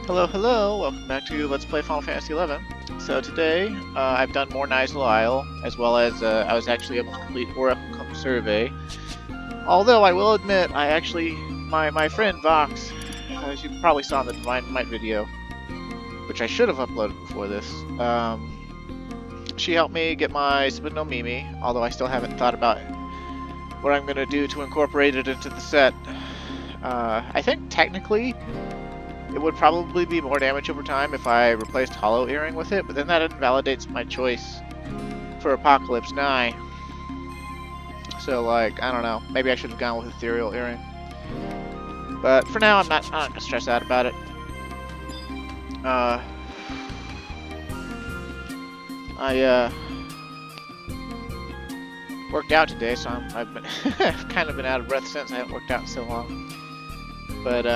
Hello, hello! Welcome back to Let's Play Final Fantasy XI. So today, I've done more Nizal Isle, as well as I was actually able to complete Oracle Survey. Although I will admit, my friend Vox, as you probably saw in the Divine Might video, which I should have uploaded before this, she helped me get my Subino Mimi, although I still haven't thought about what I'm going to do to incorporate it into the set. I think technically it would probably be more damage over time if I replaced Hollow Earring with it, but then that invalidates my choice for Apocalypse 9. So, like, I don't know. Maybe I should have gone with Ethereal Earring. But for now, I'm not gonna stress out about it. I worked out today, so I've been I've kind of been out of breath since I haven't worked out in so long. But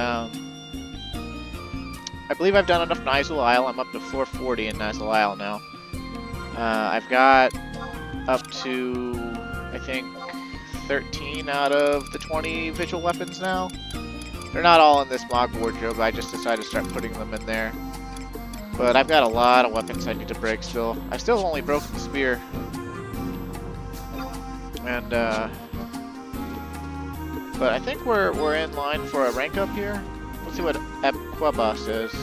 I believe I've done enough Nizal Isle. I'm up to floor 40 in Nizal Isle now. I've got up to, I think, 13 out of the 20 visual weapons now. They're not all in this mod wardrobe. I just decided to start putting them in there. But I've got a lot of weapons I need to break still. I've still only broken the spear. And, but I think we're in line for a rank up here. Let's see what Equaba says.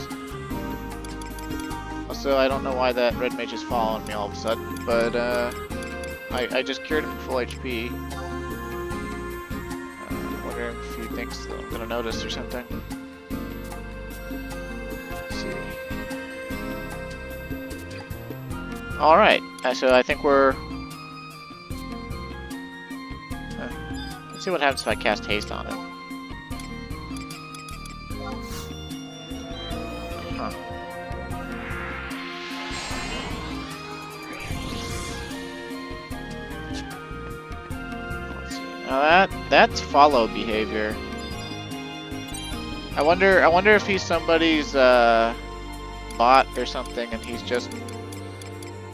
Also, I don't know why that red mage is following me all of a sudden, but I just cured him full HP. Wondering if he thinks that I'm gonna notice or something. Let's see. Alright, so I think we're... let's see what happens if I cast haste on it. Huh. Let's see. Now that's follow behavior. I wonder if he's somebody's bot or something, and he's just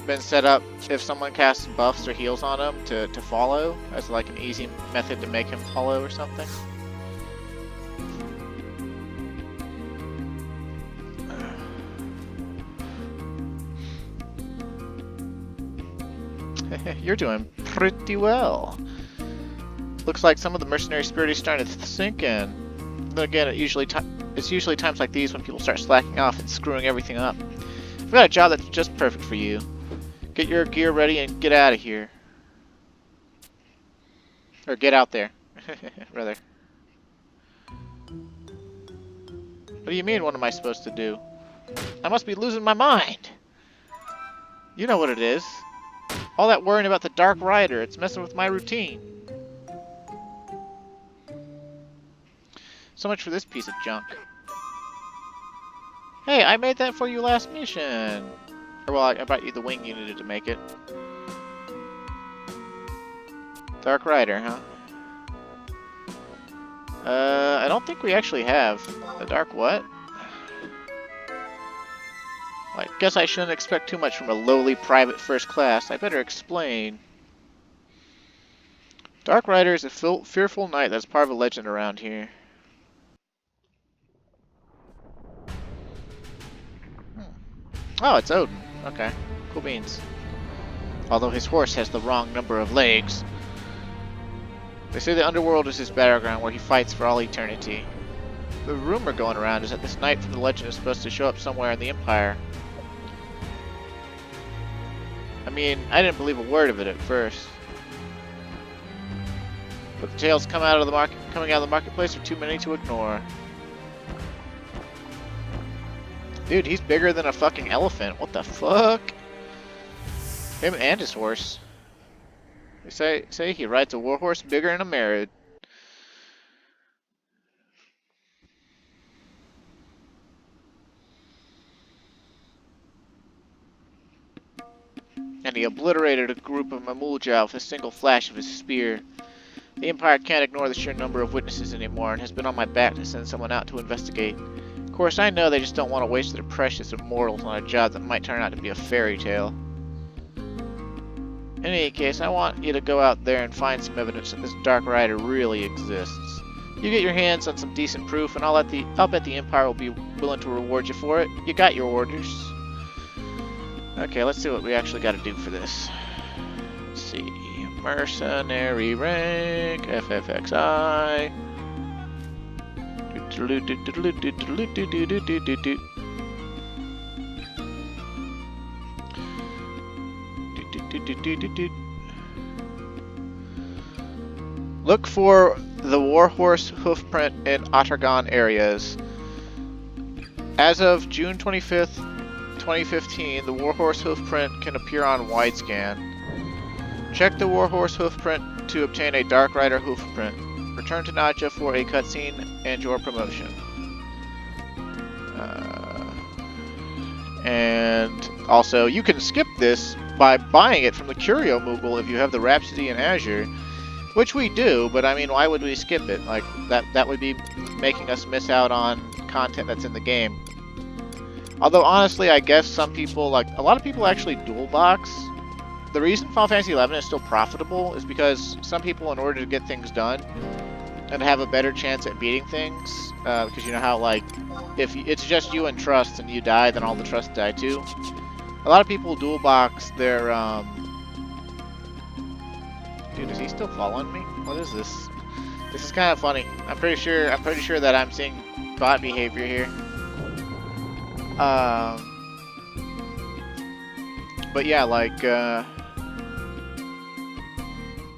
been set up if someone casts buffs or heals on him to follow as like an easy method to make him follow or something. You're doing pretty well. Looks like some of the mercenary spirit is starting to sink in. Then again, it's usually times like these when people start slacking off and screwing everything up. I've got a job that's just perfect for you. Get your gear ready and get out of here. Or get out there, rather. What do you mean, what am I supposed to do? I must be losing my mind. You know what it is. All that worrying about the Dark Rider, it's messing with my routine. So much for this piece of junk. Hey, I made that for you last mission. Or, well, I brought you the wing you needed to make it. Dark Rider, huh? I don't think we actually have. The Dark what? I guess I shouldn't expect too much from a lowly private first class. I better explain. Dark Rider is a fearful knight that's part of a legend around here. Oh, it's Odin. Okay, cool beans. Although his horse has the wrong number of legs. They say the underworld is his battleground where he fights for all eternity. The rumor going around is that this knight from the legend is supposed to show up somewhere in the Empire. I mean, I didn't believe a word of it at first. But the tales coming out of the marketplace are too many to ignore. Dude, he's bigger than a fucking elephant. What the fuck? Him and his horse. They say he rides a warhorse bigger than a Merid. And he obliterated a group of Mamulja with a single flash of his spear. The Empire can't ignore the sheer number of witnesses anymore and has been on my back to send someone out to investigate. Of course, I know they just don't want to waste their precious immortals on a job that might turn out to be a fairy tale. In any case, I want you to go out there and find some evidence that this Dark Rider really exists. You get your hands on some decent proof, and I'll bet the Empire will be willing to reward you for it. You got your orders. Okay, let's see what we actually got to do for this. Let's see. Mercenary rank, FFXI. Look for the Warhorse Hoofprint in Ottergon areas. As of June 25th, 2015, the Warhorse Hoofprint can appear on widescan. Check the Warhorse Hoofprint to obtain a Dark Rider Hoofprint. Return to Nadja for a cutscene and your promotion. And also, you can skip this by buying it from the Curio Moogle if you have the Rhapsody in Azure, which we do, but I mean, why would we skip it? Like, that would be making us miss out on content that's in the game. Although, honestly, I guess some people, like, a lot of people actually dual box. The reason Final Fantasy XI is still profitable is because some people, in order to get things done and have a better chance at beating things, because you know how, like, if it's just you and Trust and you die, then all the Trust die too. A lot of people dual box their, Dude, is he still following me? What is this? This is kind of funny. I'm pretty sure that I'm seeing bot behavior here. But yeah, like,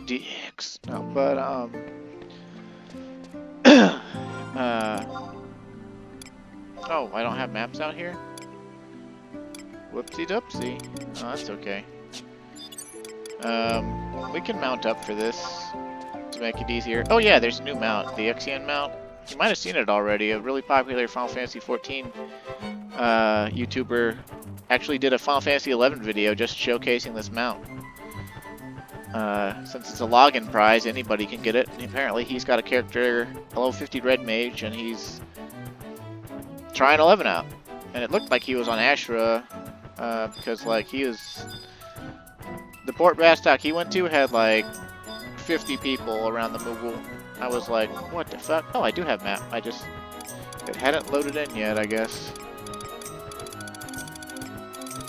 dicks. No, but, oh, I don't have maps out here? Whoopsie-doopsie. Oh, that's okay. We can mount up for this to make it easier. Oh yeah, there's a new mount, the Ixion mount. You might have seen it already. A really popular Final Fantasy XIV YouTuber actually did a Final Fantasy XI video just showcasing this mount. Since it's a login prize, anybody can get it. And apparently he's got a character, a level 50 red mage, and he's trying 11 out. And it looked like he was on Ashura, because like he was... The Port Bastok he went to had like 50 people around the Moogle. I was like, what the fuck? Oh, I do have map. It hadn't loaded in yet, I guess.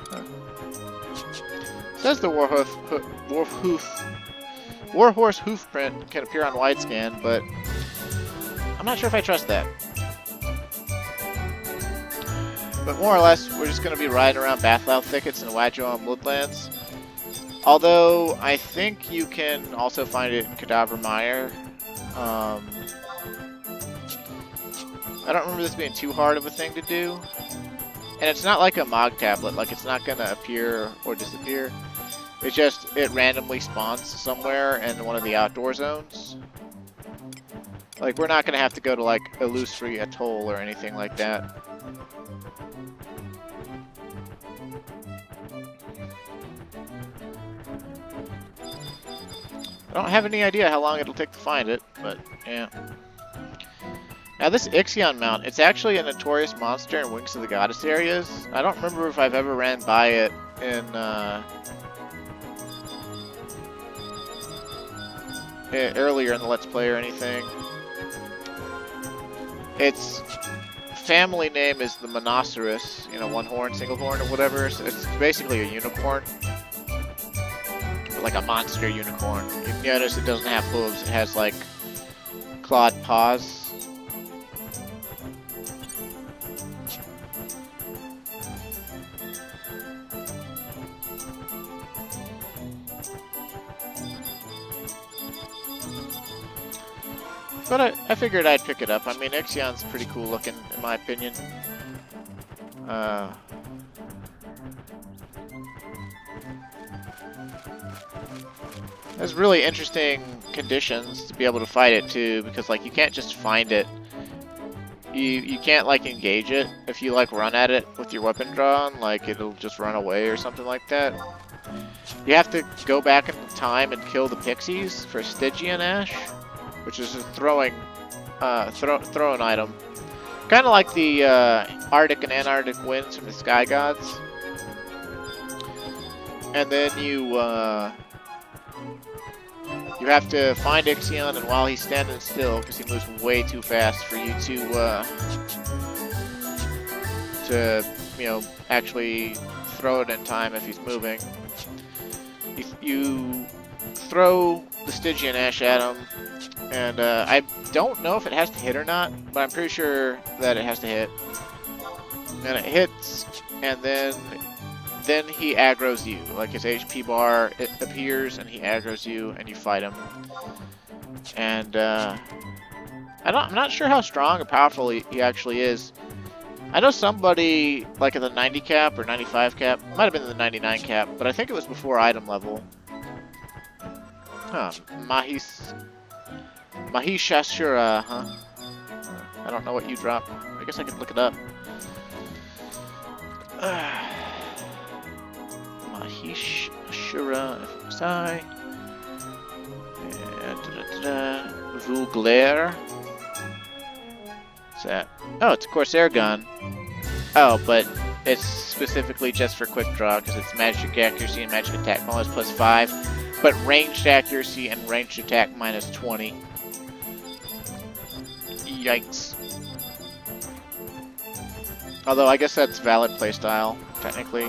Huh. Says the Warhorse Hoofprint can appear on widescan, but I'm not sure if I trust that. But more or less, we're just going to be riding around Bathlow thickets and Wadjoam woodlands. Although, I think you can also find it in Cadaver Mire. I don't remember this being too hard of a thing to do. And it's not like a Mog tablet, like it's not gonna appear or disappear. It's just, it randomly spawns somewhere in one of the outdoor zones. Like, we're not gonna have to go to like Illusory Atoll or anything like that. I don't have any idea how long it'll take to find it, but yeah. Now this Ixion mount, it's actually a notorious monster in Wings of the Goddess areas. I don't remember if I've ever ran by it in earlier in the Let's Play or anything. Its family name is the Monoceros, you know, one horn, single horn, or whatever. So it's basically a unicorn. Like a monster unicorn. You notice it doesn't have hooves, it has like clawed paws. But I figured I'd pick it up. I mean, Ixion's pretty cool looking, in my opinion. There's really interesting conditions to be able to fight it too, because like you can't just find it. You can't like engage it. If you like run at it with your weapon drawn, like it'll just run away or something like that. You have to go back in time and kill the pixies for Stygian Ash, which is a throwing item. Kind of like the Arctic and Antarctic winds from the Sky Gods. And then you You have to find Ixion, and while he's standing still, because he moves way too fast for you to actually throw it in time if he's moving. You throw the Stygian Ash at him, and I don't know if it has to hit or not, but I'm pretty sure that it has to hit. And it hits, and then he aggroes you. Like his HP bar, it appears, and he aggroes you, and you fight him. And I'm not sure how strong or powerful he actually is. I know somebody like at the 90 cap or 95 cap, might have been the 99 cap, but I think it was before item level. Huh, Mahishasura, huh? I don't know what you drop. I guess I could look it up. Mahishasura, FFXI. Vuglair. What's that? Oh, it's a Corsair gun. Oh, but it's specifically just for quick draw because it's magic accuracy and magic attack bonus plus 5, but ranged accuracy and ranged attack minus 20. Yikes. Although I guess that's valid playstyle, technically.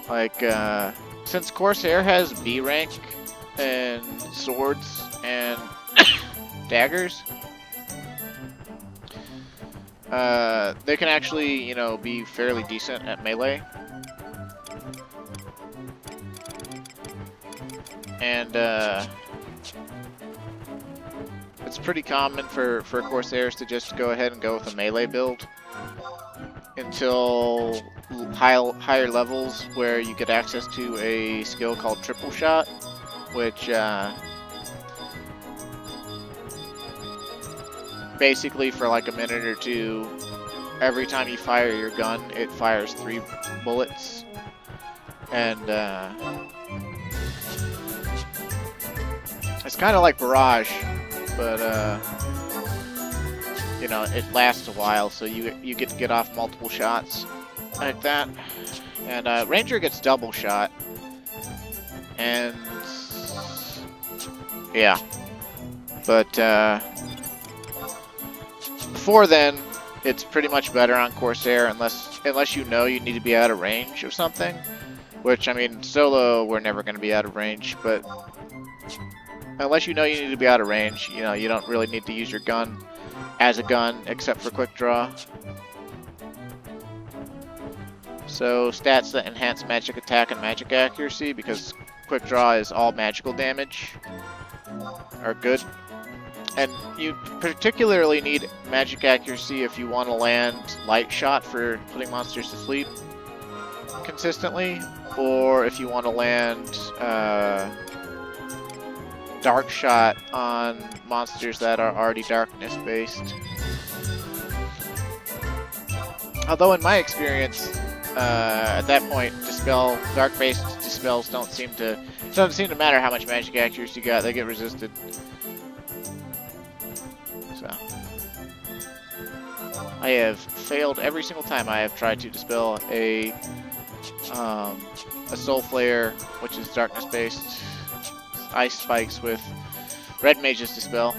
Like, since Corsair has B rank and swords and daggers, they can actually, be fairly decent at melee. And, it's pretty common for Corsairs to just go ahead and go with a melee build until higher levels where you get access to a skill called Triple Shot, which, basically for like a minute or two, every time you fire your gun, it fires 3 bullets. And it's kind of like Barrage, but it lasts a while, so you get to get off multiple shots like that. And Ranger gets double shot, and yeah, but before then, it's pretty much better on Corsair unless you know you need to be out of range of something. Which, I mean, solo, we're never going to be out of range, but unless you know you need to be out of range, you don't really need to use your gun as a gun, except for quick draw. So, stats that enhance magic attack and magic accuracy, because quick draw is all magical damage, are good. And you particularly need magic accuracy if you want to land light shot for putting monsters to sleep consistently, or if you want to land dark shot on monsters that are already darkness based. Although in my experience, at that point, dark based dispels it doesn't seem to matter how much magic accuracy you got, they get resisted. So I have failed every single time I have tried to dispel a Soul Flare, which is darkness based, ice spikes with Red Mage's Dispel.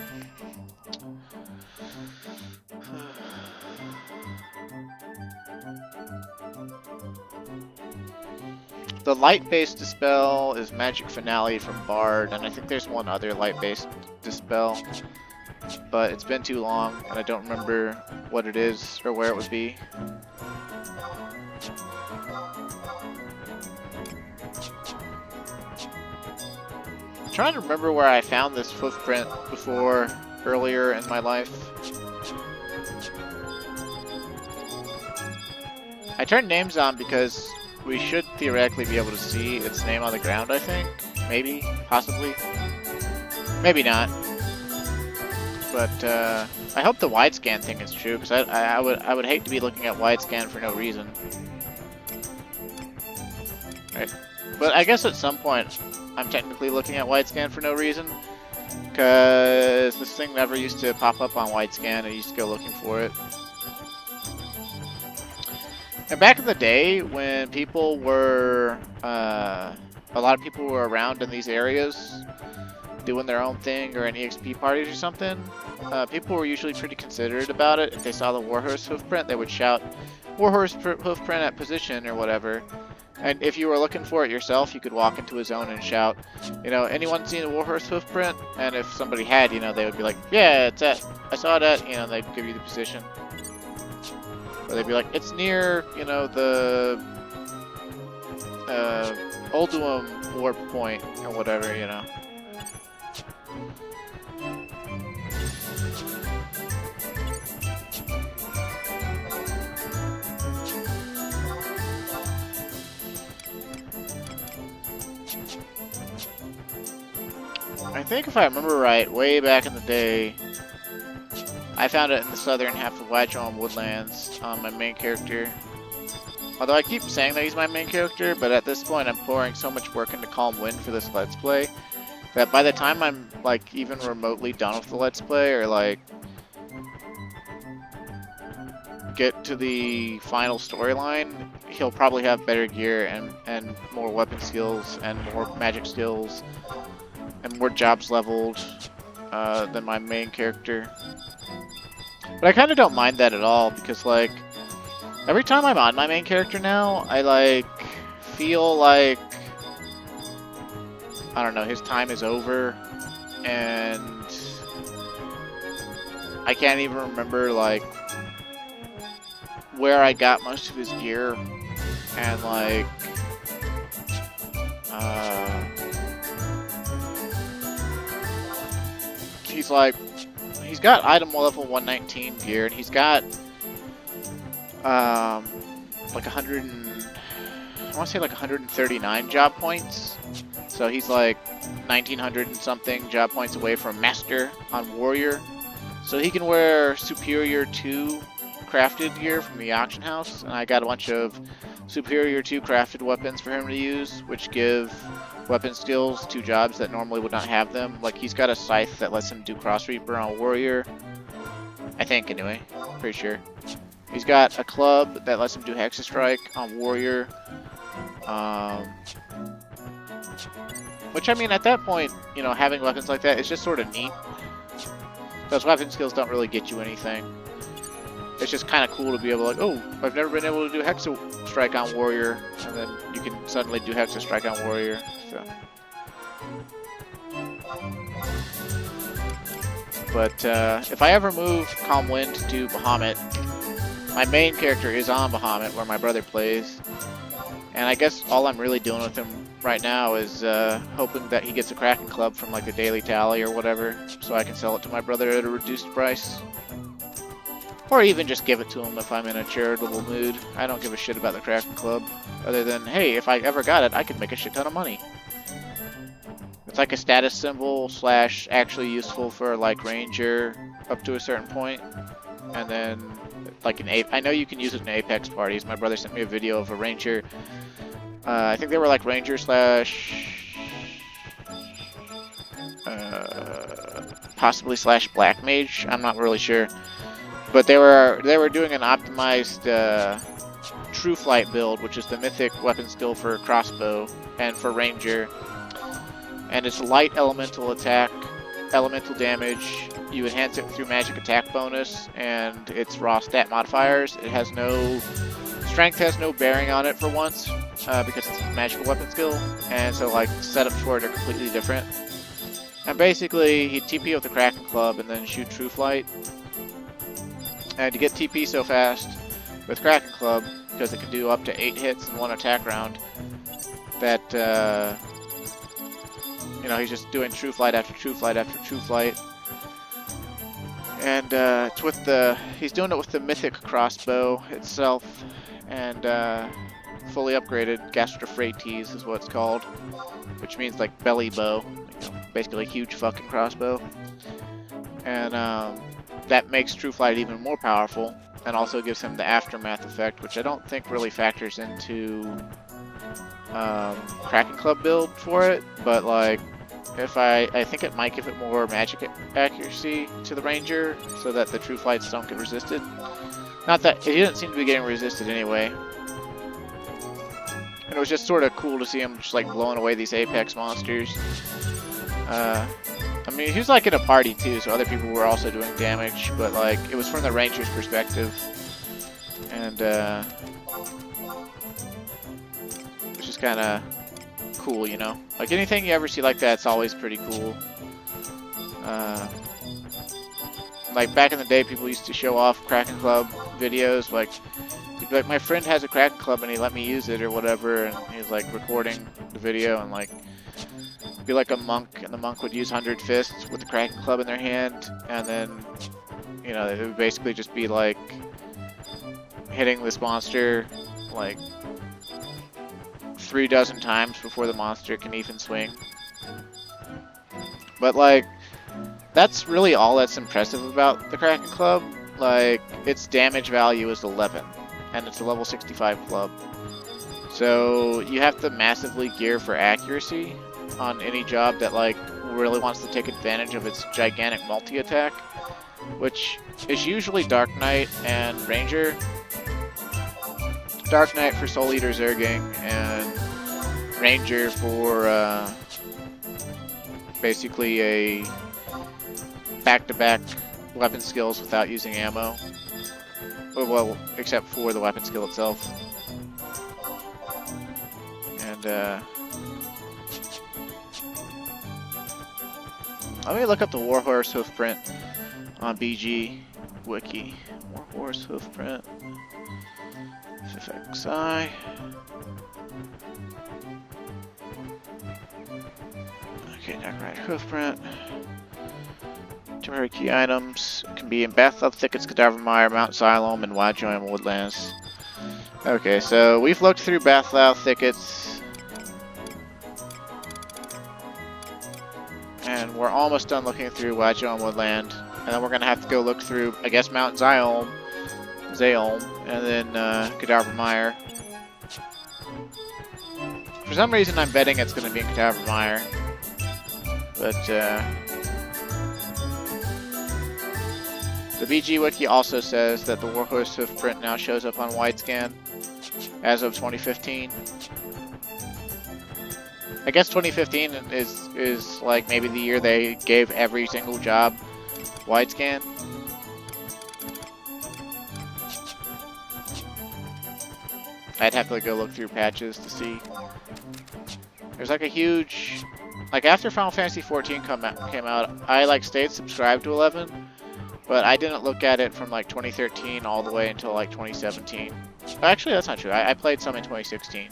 The light-based Dispel is Magic Finale from Bard, and I think there's one other light-based Dispel, but it's been too long, and I don't remember what it is or where it would be. I'm trying to remember where I found this hoofprint before, earlier in my life. I turned names on because we should theoretically be able to see its name on the ground, I think. Maybe, possibly. Maybe not. But I hope the wide scan thing is true, because I would hate to be looking at wide scan for no reason. Right. But I guess at some point I'm technically looking at wide scan for no reason, because this thing never used to pop up on wide scan. I used to go looking for it. And back in the day, when people were a lot of people were around in these areas doing their own thing or in EXP parties or something, people were usually pretty considerate about it. If they saw the Warhorse Hoofprint, they would shout, "Warhorse Hoofprint at position," or whatever. And if you were looking for it yourself, you could walk into a zone and shout, you know, "Anyone seen a Warhorse Hoofprint?" And if somebody had, you know, they would be like, "Yeah, it's at, I saw that," you know, they'd give you the position. Or they'd be like, "It's near, you know, the Ulduum warp point," or whatever, you know. I think if I remember right, way back in the day, I found it in the southern half of Wychon Woodlands on my main character. Although I keep saying that he's my main character, but at this point I'm pouring so much work into Calm Wind for this Let's Play that by the time I'm like even remotely done with the Let's Play, or like get to the final storyline, he'll probably have better gear and more weapon skills and more magic skills and more jobs leveled than my main character. But I kind of don't mind that at all, because like every time I'm on my main character now, I like feel like, I don't know, his time is over, and I can't even remember like where I got most of his gear, and like he's got item level 119 gear, and he's got like 100 and, I want to say like 139 job points. So he's like 1900 and something job points away from Master on Warrior. So he can wear Superior 2 crafted gear from the auction house, and I got a bunch of Superior 2 crafted weapons for him to use, which give weapon skills to jobs that normally would not have them. Like he's got a scythe that lets him do Cross Reaper on Warrior, I think anyway, pretty sure. He's got a club that lets him do Hexa Strike on Warrior. Which, I mean, at that point, you know, having weapons like that is just sort of neat. Those weapon skills don't really get you anything. It's just kind of cool to be able to, like, oh, I've never been able to do Hexa Strike on Warrior, and then you can suddenly do Hexa Strike on Warrior. So. But if I ever move Calm Wind to Bahamut, my main character is on Bahamut, where my brother plays. And I guess all I'm really doing with him right now is hoping that he gets a Kraken Club from like the daily tally or whatever, so I can sell it to my brother at a reduced price. Or even just give it to him if I'm in a charitable mood. I don't give a shit about the Kraken Club, other than, hey, if I ever got it, I could make a shit ton of money. It's like a status symbol / actually useful for like Ranger up to a certain point. And then like I know you can use it in Apex parties. My brother sent me a video of a Ranger. I think they were like Ranger / possibly / Black Mage. I'm not really sure. But they were doing an optimized True Flight build, which is the mythic weapon skill for crossbow and for Ranger. And it's light elemental attack, elemental damage. You enhance it through magic attack bonus, and its raw stat modifiers. It has no strength, has no bearing on it for once, because it's a magical weapon skill, and so like setups for it are completely different. And basically, he'd TP with the Kraken Club and then shoot True Flight. And to get TP so fast with Kraken Club, because it can do up to 8 hits in 1 attack round, that you know, he's just doing True Flight after True Flight after True Flight. And it's with he's doing it with the mythic crossbow itself, and fully upgraded Gastrophrates is what it's called, which means like belly bow, you know, basically a huge fucking crossbow. And that makes True Flight even more powerful, and also gives him the aftermath effect, which I don't think really factors into Kraken Club build for it, but like if I think it might give it more magic accuracy to the Ranger, so that the True Flights don't get resisted. Not that he didn't seem to be getting resisted anyway. And it was just sort of cool to see him just like blowing away these Apex monsters. I mean, he was like in a party too, so other people were also doing damage, but like it was from the Ranger's perspective, and it's just kind of cool, you know. Like anything you ever see like that, it's always pretty cool. Like back in the day, people used to show off Kraken Club videos, like my friend has a Kraken Club and he let me use it or whatever, and he was like recording the video and like be like a monk, and the monk would use 100 fists with the Kraken Club in their hand, and then, you know, it would basically just be like hitting this monster like 3 dozen times before the monster can even swing. But like, that's really all that's impressive about the Kraken Club. Like, its damage value is 11, and it's a level 65 club. So you have to massively gear for accuracy on any job that like really wants to take advantage of its gigantic multi-attack, which is usually Dark Knight and Ranger. Dark Knight for Soul Eater Zerging, and Ranger for basically a back-to-back weapon skills without using ammo. Well, except for the weapon skill itself. And let me look up the Warhorse Hoofprint on BG Wiki. Warhorse Hoofprint. FFXI. Okay, Dark Knight Hoofprint. Temporary key items can be in Bathlow Thickets, Cadaver Mire, Mount Xylome, and Wide Join Woodlands. Okay, so we've looked through Bathlow Thickets, and we're almost done looking through Wide Join Woodland, and then we're gonna have to go look through, I guess, Mount Xylome, and then Cadaver Mire. For some reason, I'm betting it's gonna be in Cadaver Mire, but the BG Wiki also says that the Warhorse Hoofprint now shows up on widescan as of 2015. I guess 2015 is like maybe the year they gave every single job widescan. I'd have to go look through patches to see. There's like a huge, like after Final Fantasy 14 came out, I like stayed subscribed to 11. But I didn't look at it from like 2013 all the way until like 2017. Actually, that's not true. I played some in 2016.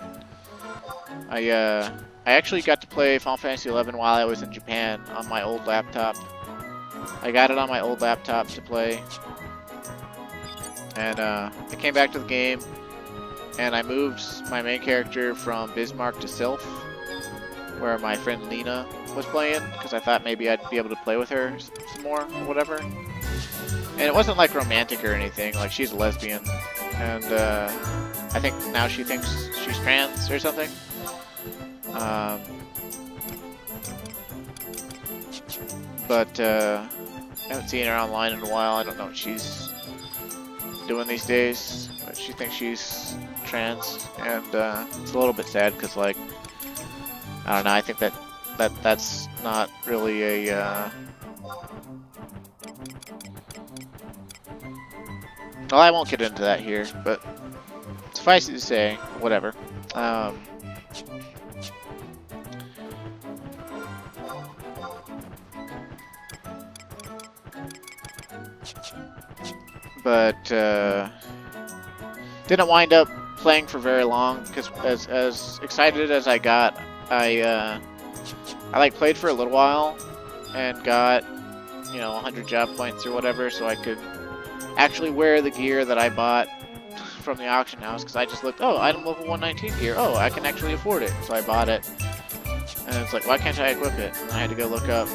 I actually got to play Final Fantasy 11 while I was in Japan on my old laptop. I got it on my old laptop to play. And I came back to the game, and I moved my main character from Bismarck to Sylph, where my friend Lena was playing, because I thought maybe I'd be able to play with her some more or whatever. And it wasn't like romantic or anything, like she's a lesbian, and I think now she thinks she's trans or something. But I haven't seen her online in a while. I don't know what she's doing these days, but she thinks she's trans, and it's a little bit sad because, like, I don't know, I think that's not really a well, I won't get into that here, but suffice it to say, whatever. But didn't wind up playing for very long because as excited as I got, I like played for a little while and got, you know, 100 job points or whatever, so I could actually wear the gear that I bought from the auction house, because I just looked, oh, item level 119 gear, oh, I can actually afford it, so I bought it, and it's like, why can't I equip it? And I had to go look up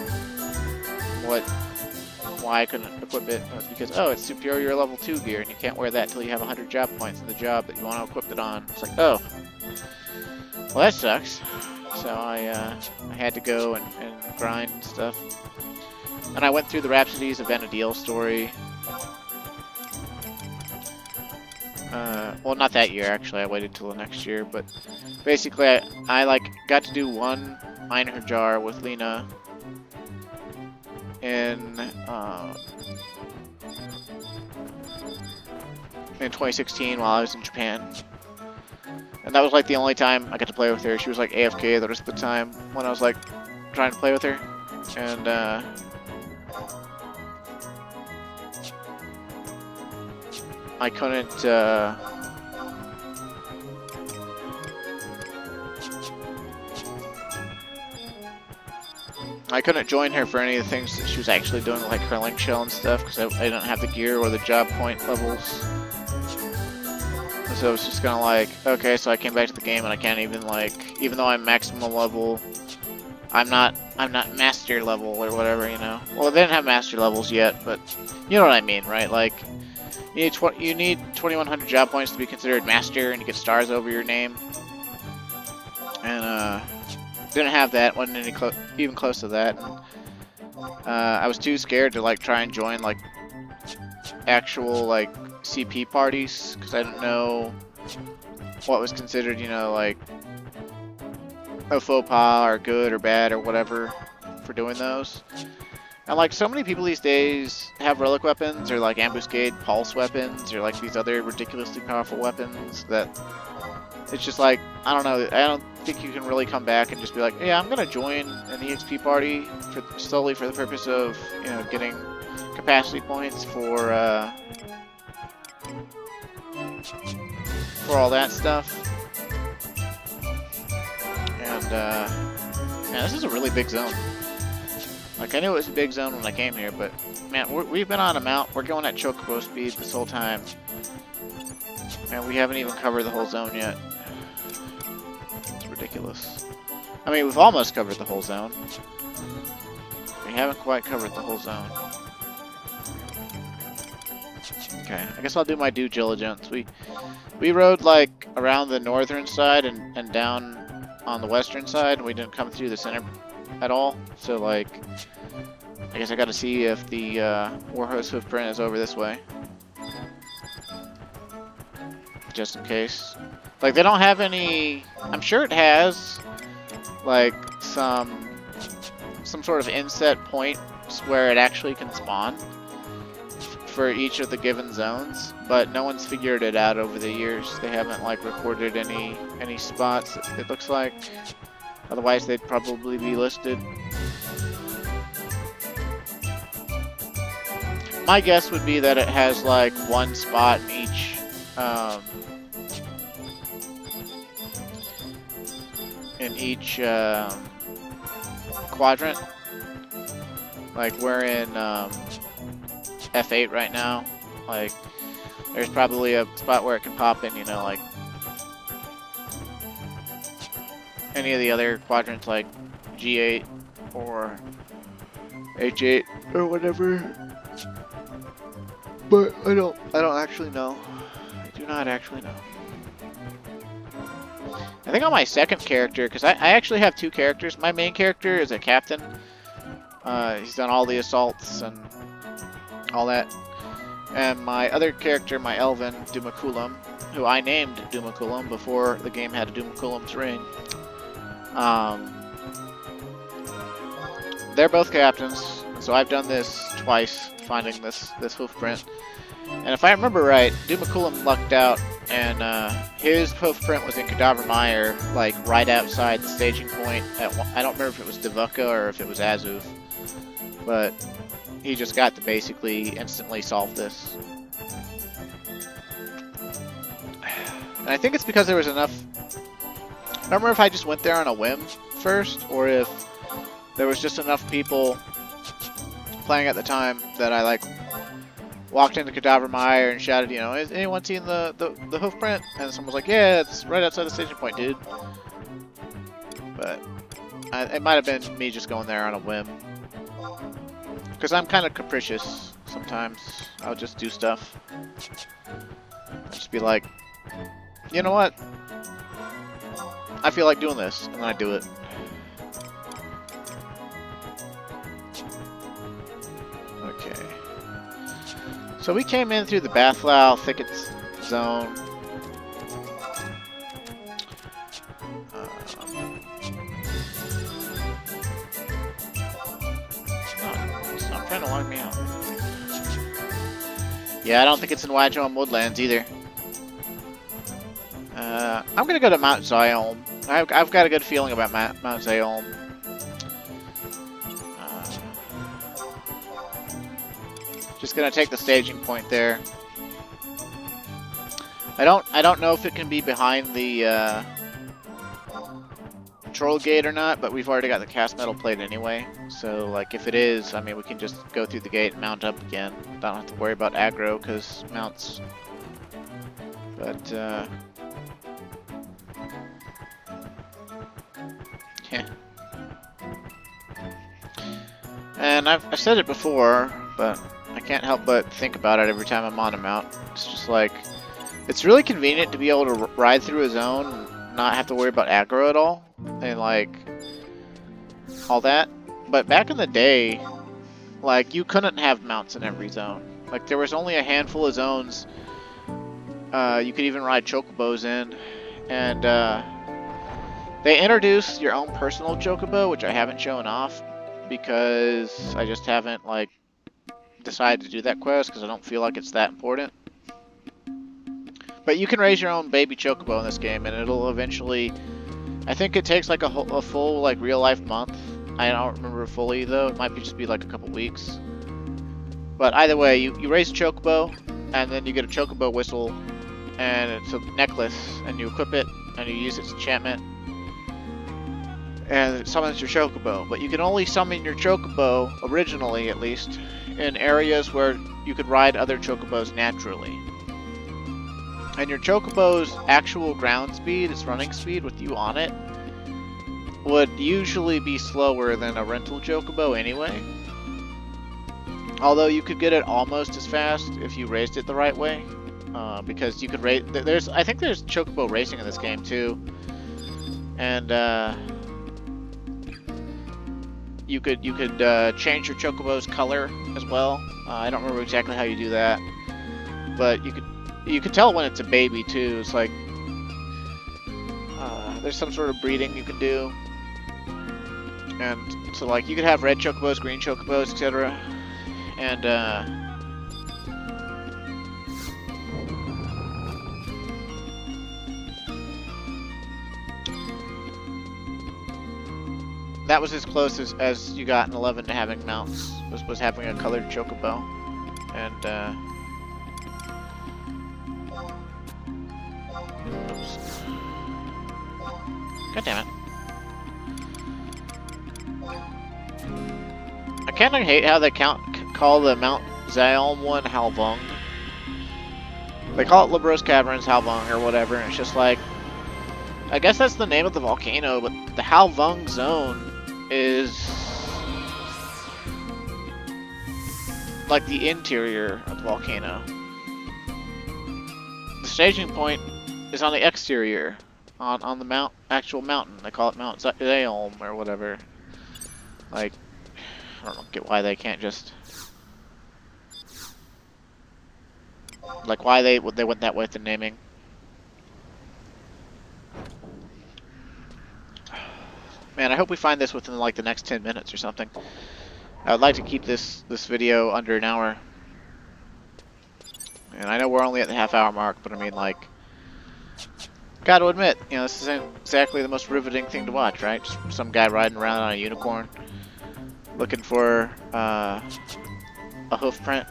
why I couldn't equip it. It was because, oh, it's superior level 2 gear, and you can't wear that until you have 100 job points in the job that you want to equip it on. It's like, oh, well, that sucks. So I had to go and grind and stuff. And I went through the Rhapsodies of Vana'diel story. Well, not that year actually. I waited till the next year, but basically, I like got to do one minor jar with Lena in 2016 while I was in Japan. And that was like the only time I got to play with her. She was like AFK the rest of the time when I was like trying to play with her. And I couldn't join her for any of the things that she was actually doing, like her link shell and stuff, because I didn't have the gear or the job point levels. So it was just kind of like, okay, so I came back to the game and I can't even like, even though I'm maximum level, I'm not master level or whatever, you know. Well, they didn't have master levels yet, but you know what I mean, right? Like, you need 2,100 job points to be considered master and to get stars over your name. And didn't have that, wasn't even close to that. And, I was too scared to like try and join like actual like CP parties, because I didn't know what was considered, you know, like a faux pas or good or bad or whatever for doing those. And like so many people these days have relic weapons or like ambuscade pulse weapons or like these other ridiculously powerful weapons that it's just like, I don't know, I don't think you can really come back and just be like, yeah, I'm gonna join an EXP party solely for the purpose of, you know, getting capacity points for all that stuff. And man, this is a really big zone. Like, I knew it was a big zone when I came here, but man, we've been on a mount. We're going at chocobo speed this whole time, and we haven't even covered the whole zone yet. It's ridiculous. I mean, we've almost covered the whole zone. We haven't quite covered the whole zone. Okay, I guess I'll do my due diligence. We rode like around the northern side and down on the western side, and we didn't come through the center at all. So like, I guess I got to see if the Warhorse Hoofprint is over this way, just in case. Like, they don't have any. I'm sure it has like some sort of inset point where it actually can spawn for each of the given zones, but no one's figured it out over the years. They haven't like recorded any spots, it looks like. Otherwise they'd probably be listed. My guess would be that it has like one spot in each quadrant. Like, we're in F8 right now. Like, there's probably a spot where it can pop in, you know, like any of the other quadrants, like G8 or H8 or whatever. But I don't actually know. I do not actually know. I think on my second character, because I actually have two characters. My main character is a captain. He's done all the assaults and all that. And my other character, my Elven, Dumaculum, who I named Dumaculum before the game had a Dumaculum's reign. They're both captains, so I've done this twice, finding this hoofprint. And if I remember right, Dumaculum lucked out, and his hoofprint was in Cadaver Mire, like right outside the staging point. I don't remember if it was Devuka or if it was Azuf, but he just got to basically instantly solve this. And I think it's because there was enough. I don't remember if I just went there on a whim first, or if there was just enough people playing at the time that I like walked into Cadaver Mire and shouted, you know, has anyone seen the hoofprint? And someone was like, yeah, it's right outside the staging point, dude. But it might have been me just going there on a whim. Because I'm kind of capricious sometimes. I'll just do stuff. I'll just be like, you know what? I feel like doing this, and then I do it. Okay. So we came in through the Bathlow thickets zone. Stop trying to lock me out. Yeah, I don't think it's in Wajom Woodlands either. I'm gonna go to Mount Zion. I've got a good feeling about Mount Zion. Just gonna take the staging point there. I don't know if it can be behind the control gate or not, but we've already got the cast metal plate anyway. So like if it is, I mean we can just go through the gate and mount up again. Don't have to worry about aggro because mounts. But yeah. And I've said it before, but I can't help but think about it every time I'm on a mount. It's just like, it's really convenient to be able to ride through a zone and not have to worry about aggro at all. And like, all that. But back in the day, like, you couldn't have mounts in every zone. Like, there was only a handful of zones you could even ride chocobos in. And they introduced your own personal chocobo, which I haven't shown off because I just haven't, like, decided to do that quest because I don't feel like it's that important. But you can raise your own baby chocobo in this game, and it'll eventually... I think it takes like a full like real life month. I don't remember fully though. It might just be like a couple weeks. But either way, you raise a chocobo, and then you get a chocobo whistle, and it's a necklace, and you equip it, and you use its enchantment, and it summons your chocobo. But you can only summon your chocobo, originally at least, in areas where you could ride other chocobos naturally. And your chocobo's actual ground speed, its running speed with you on it, would usually be slower than a rental chocobo anyway. Although you could get it almost as fast if you raised it the right way, because you could raise. I think there's chocobo racing in this game too, and you could change your chocobo's color as well. I don't remember exactly how you do that, but you could tell when it's a baby too. It's like there's some sort of breeding you can do, and so like you could have red chocobos, green chocobos, etc. And that was as close as you got in 11 to having mounts. Was having a colored chocobo, and oops. God damn it. I kinda hate how they call the Mount Zion one Halvung. They call it Libros Caverns Halvung or whatever, and it's just like, I guess that's the name of the volcano, but the Halvung zone is like the interior of the volcano. The staging point is on the exterior, on the actual mountain. They call it Mount Zion or whatever. Like, I don't get why they can't just, like, why they went that way with the naming. Man, I hope we find this within like the next 10 minutes or something. I would like to keep this video under an hour. And I know we're only at the half-hour mark, but I mean, like, gotta admit, you know, this isn't exactly the most riveting thing to watch, right? Just some guy riding around on a unicorn, looking for a hoofprint.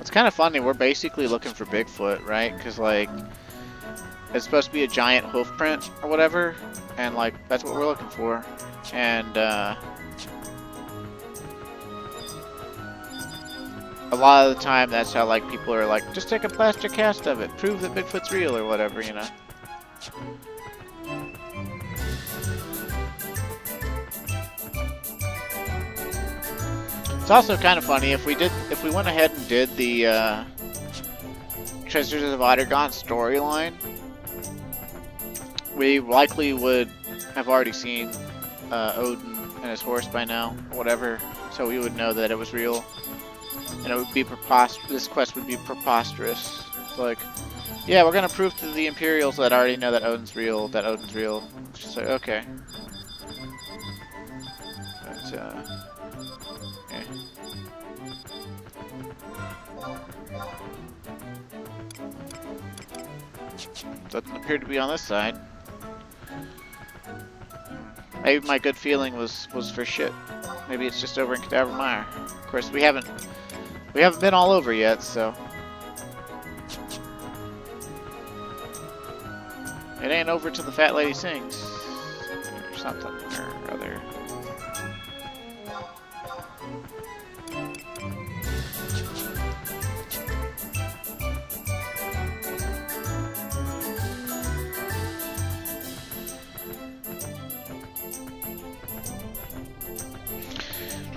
It's kind of funny, we're basically looking for Bigfoot, right? Because, like, it's supposed to be a giant hoofprint or whatever, and, like, that's what we're looking for. And, a lot of the time, that's how, like, people are like, just take a plastic cast of it, prove that Bigfoot's real or whatever, you know? It's also kind of funny if we went ahead and did the Treasures of Ottergon storyline, we likely would have already seen Odin and his horse by now, or whatever, so we would know that it was real. And it would be preposterous. This quest would be preposterous. It's like, yeah, we're gonna prove to the Imperials that already know that Odin's real. It's just like, okay. But, yeah. Doesn't appear to be on this side. Maybe my good feeling was for shit. Maybe it's just over in Cadaver Mire. Of course, we haven't been all over yet, so it ain't over till the fat lady sings or something or other.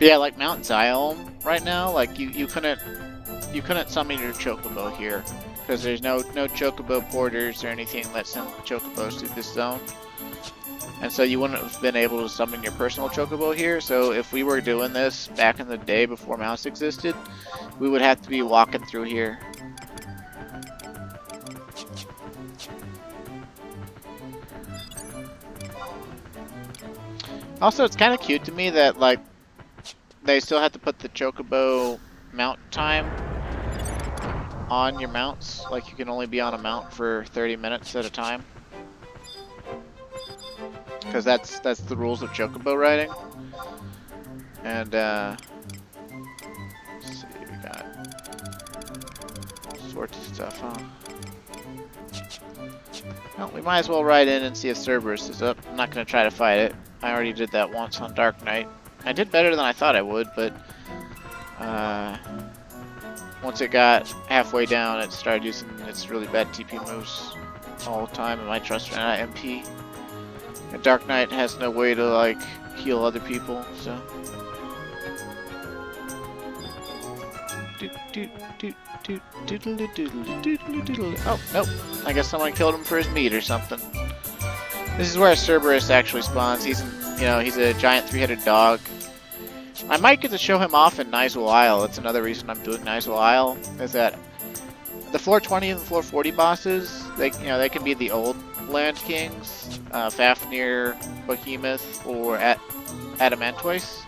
Yeah, like Mount Zion right now, like you couldn't summon your Chocobo here because there's no Chocobo porters or anything that send Chocobos through this zone, and so you wouldn't have been able to summon your personal Chocobo here. So if we were doing this back in the day before mouse existed, we would have to be walking through here. Also, it's kind of cute to me that like they still have to put the Chocobo mount time on your mounts. Like you can only be on a mount for 30 minutes at a time. Because that's the rules of Chocobo riding. And let's see, we got all sorts of stuff, huh? Well, we might as well ride in and see if Cerberus is up. I'm not going to try to fight it. I already did that once on Dark Knight. I did better than I thought I would, but once it got halfway down, it started using its really bad TP moves all the time, and my trust ran out of MP. And Dark Knight has no way to like heal other people, so. Oh, nope. I guess someone killed him for his meat or something. This is where Cerberus actually spawns. He's a giant three-headed dog. I might get to show him off in Nizul Isle. That's another reason I'm doing Nizul Isle, is that the floor 20 and the floor 40 bosses, they can be the old land kings, Fafnir, Behemoth, or Adamantoise.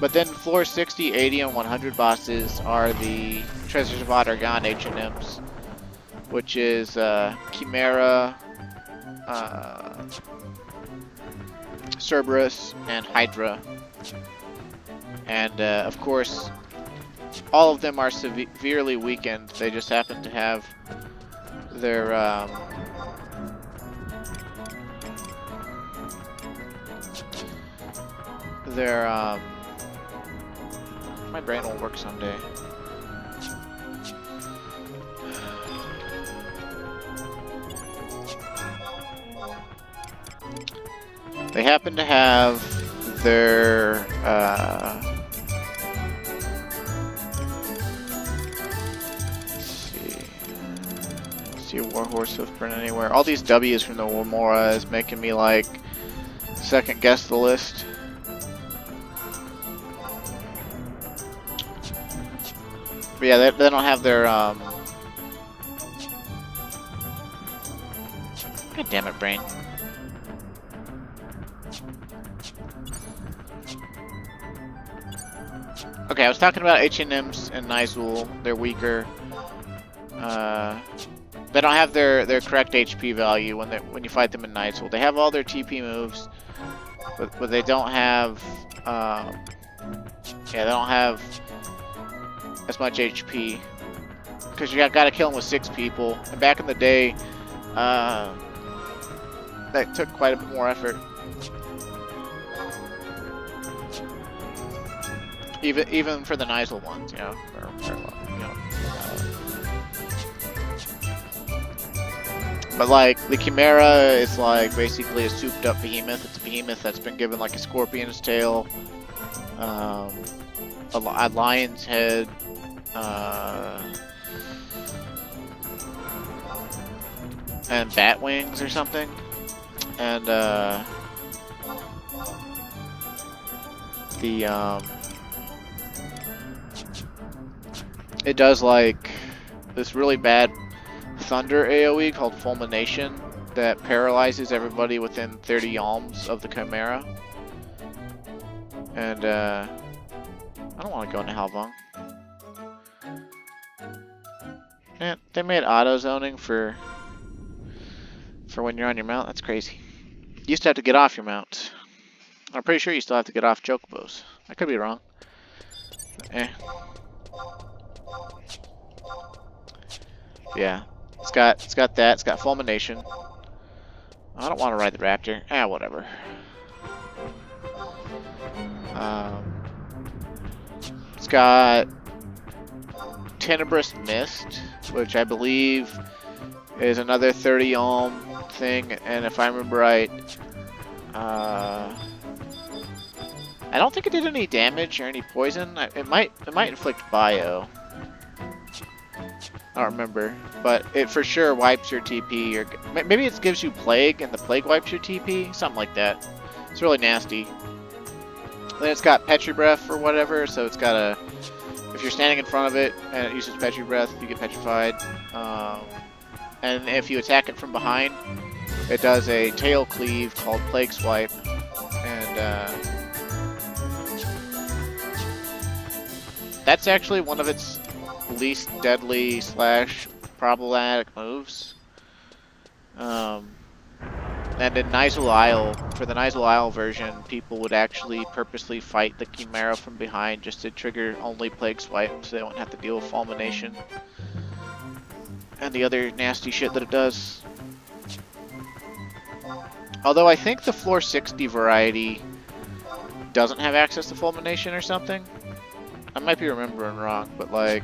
But then floor 60, 80, and 100 bosses are the Treasures of Adargan H&Ms, which is Chimera, Cerberus, and Hydra. And of course, all of them are severely weakened. They just happen to have their my brain will work someday. They happen to have their let's see a Warhorse Hoofprint anywhere. All these W's from the Warmora is making me like second guess the list. But yeah, they don't have their God damn it, brain. Okay, I was talking about H&Ms and Nizul. They're weaker. They don't have their correct HP value when you fight them in Nizul. They have all their TP moves, but they don't have they don't have as much HP because you gotta kill them with 6 people. And back in the day, that took quite a bit more effort. Even for the Nizul ones, but like the Chimera is like basically a souped up behemoth. It's a behemoth that's been given like a scorpion's tail, a lion's head, and bat wings or something. And it does like this really bad thunder AoE called Fulmination that paralyzes everybody within 30 yalms of the Chimera. And I don't want to go into Halvong. Yeah, they made auto zoning for when you're on your mount. That's crazy. You used to have to get off your mount. I'm pretty sure you still have to get off chocobos. I could be wrong. Yeah, it's got that. It's got Fulmination. I don't want to ride the Raptor. Whatever. It's got Tenebrous Mist, which I believe is another 30 ohm thing, and if I remember right, I don't think it did any damage or any poison. It might inflict bio. I don't remember, but it for sure wipes your TP, or maybe it gives you Plague, and the Plague wipes your TP, something like that. It's really nasty. Then it's got Petri Breath or whatever, so it's got a... If you're standing in front of it and it uses Petri Breath, you get petrified. And if you attack it from behind, it does a tail cleave called Plague Swipe, and that's actually one of its least deadly / problematic moves. And in Nizal Isle, for the Nizal Isle version, people would actually purposely fight the Chimera from behind just to trigger only Plague Swipe, so they won't have to deal with Fulmination and the other nasty shit that it does. Although I think the floor 60 variety doesn't have access to Fulmination or something. I might be remembering wrong, but like,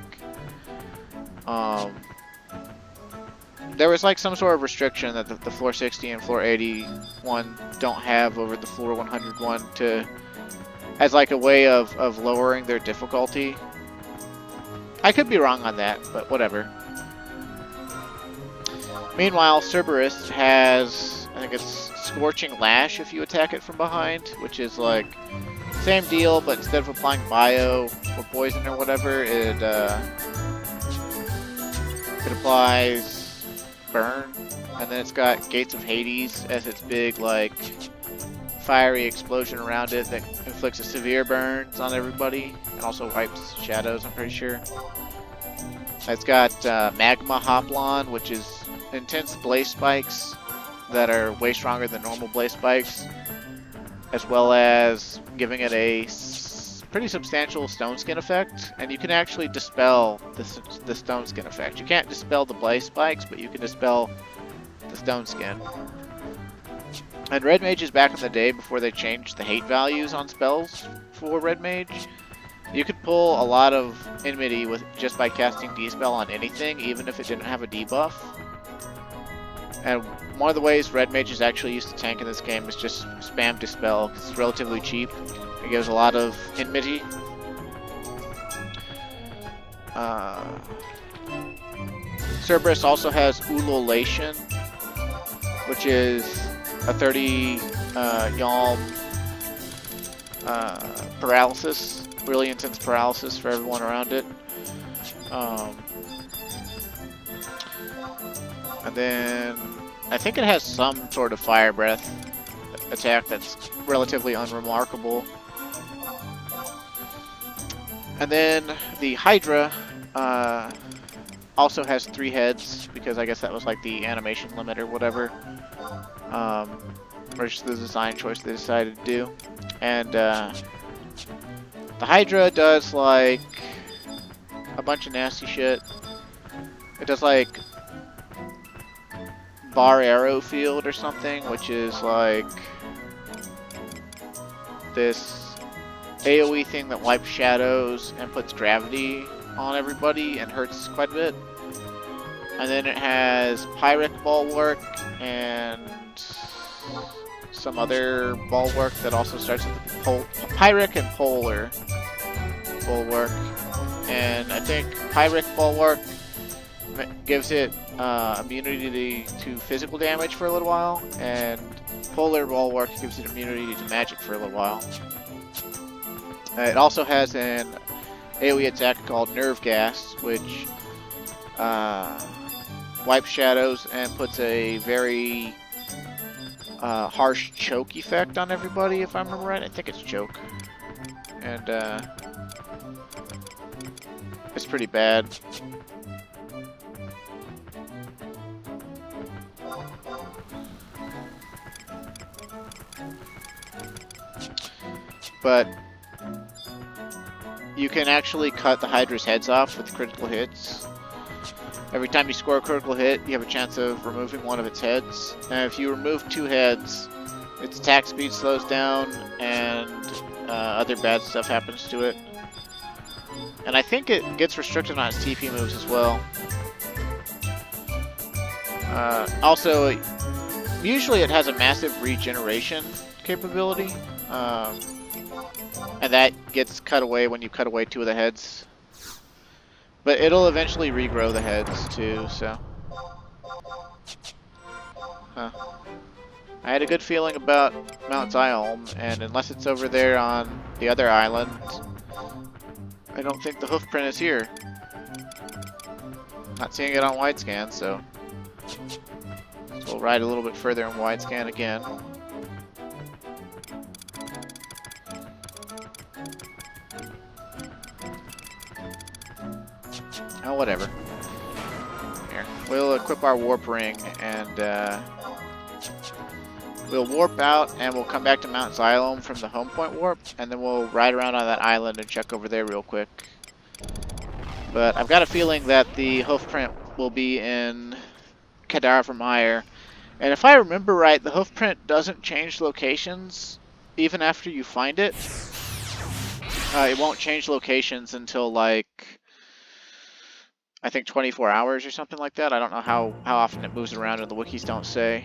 there was like some sort of restriction that the floor 60 and floor 81 don't have over the floor 101 as like a way of lowering their difficulty. I could be wrong on that, but whatever. Meanwhile, Cerberus has, I think it's Scorching Lash if you attack it from behind, which is like same deal, but instead of applying bio or poison or whatever, it applies burn, and then it's got Gates of Hades as its big like fiery explosion around it that inflicts a severe burns on everybody and also wipes shadows, I'm pretty sure. It's got Magma Hoplon, which is intense blaze spikes that are way stronger than normal blaze spikes, as well as giving it a pretty substantial stone skin effect, and you can actually dispel the stone skin effect. You can't dispel the blaze spikes, but you can dispel the stone skin. And Red Mages back in the day, before they changed the hate values on spells for Red Mage, you could pull a lot of enmity just by casting Dispel on anything, even if it didn't have a debuff. And one of the ways Red Mages actually used to tank in this game is just spam Dispel, because it's relatively cheap. It gives a lot of enmity. Cerberus also has Ululation, which is a 30 Yalm paralysis, really intense paralysis for everyone around it. And then I think it has some sort of Fire Breath attack that's relatively unremarkable. And then the Hydra also has 3 heads, because I guess that was like the animation limit or whatever. Or just the design choice they decided to do. And the Hydra does like a bunch of nasty shit. It does like Bar Arrow Field or something, which is like this AoE thing that wipes shadows and puts gravity on everybody and hurts quite a bit. And then it has Pyric Bulwark and some other bulwark that also starts with Pyric and Polar Bulwark. And I think Pyric Bulwark gives it immunity to physical damage for a little while, and Polar Bulwark gives it immunity to magic for a little while. It also has an AoE attack called Nerve Gas, which wipes shadows and puts a very harsh choke effect on everybody, if I remember right. I think it's choke. And it's pretty bad. But you can actually cut the Hydra's heads off with critical hits. Every time you score a critical hit, you have a chance of removing one of its heads. And if you remove 2 heads, its attack speed slows down and other bad stuff happens to it. And I think it gets restricted on its TP moves as well. Also, usually it has a massive regeneration capability. And that gets cut away when you cut away 2 of the heads. But it'll eventually regrow the heads too, so. Huh. I had a good feeling about Mount Zion, and unless it's over there on the other island, I don't think the hoofprint is here. Not seeing it on wide scan, so we'll ride a little bit further in wide scan again. Oh, whatever. Here, we'll equip our warp ring and we'll warp out and we'll come back to Mount Xylome from the home point warp, and then we'll ride around on that island and check over there real quick. But I've got a feeling that the hoofprint will be in Cadaver Mire. And if I remember right, the hoofprint doesn't change locations even after you find it. It won't change locations until, like, I think 24 hours or something like that. I don't know how often it moves around, and the wikis don't say.